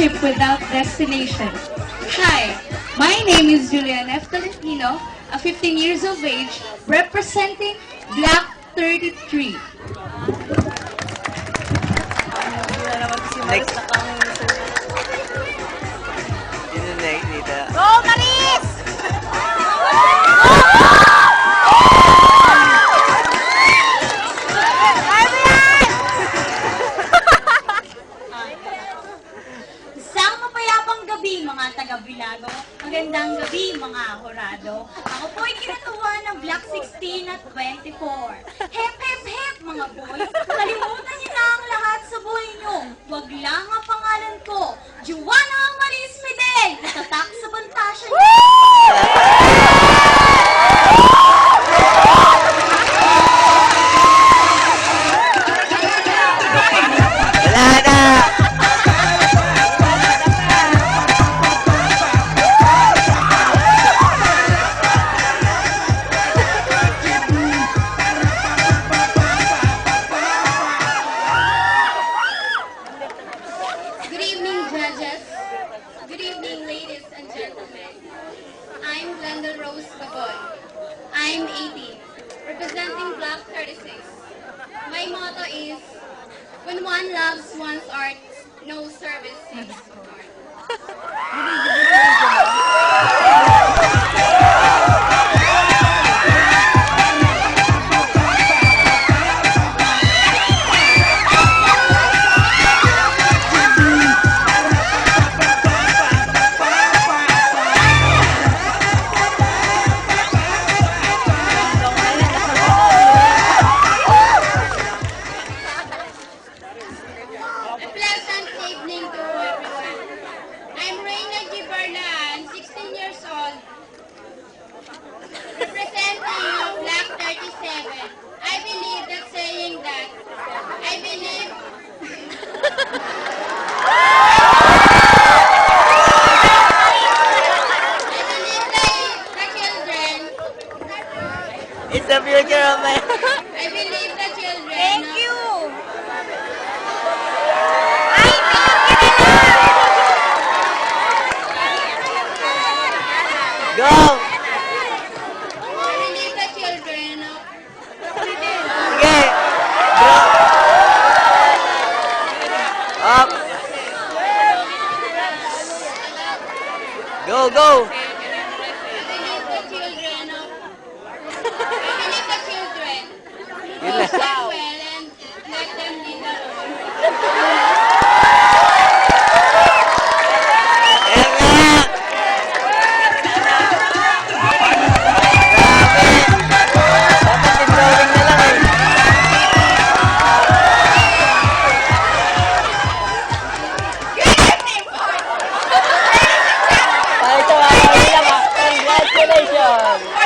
ship without destination. Hi, my name is Julian F. Tolentino, 15 years of age, representing Block 33. Next. Yun yung next, Nita. Go, Maris! Isang mapayapang gabi, mga taga-Bilago. Magandang gabi, mga horado. Ako po ay kinatuwa ng Block 16 at 24. Hep, hep, hep, mga boys. Kalimutan niyo na ang lahat sa buhay niyo. Wag lang ang pangalan ko. Juana Maris Medel. Itatak sa bantasya niyo. Wala na! Good evening, judges. Good evening, ladies and gentlemen. I'm Glenda Rose Bagoy. I'm 18, representing Block 36. My motto is, when one loves one's art, no service is art. A pleasant evening to everyone. I'm Reina Giberna. I'm 16 years old, representing Block 37. I believe that saying that. I believe the children. It's a future of my... I believe the children. Thank you! Go! I believe the children. Sige! Go! Up! Go, go! I believe the children. I believe the children. Yun Teach na. them well and let them lead the Lord. Ayan nga! Grabe! Dapat drawing na lang eh. Ay, ito, congratulations!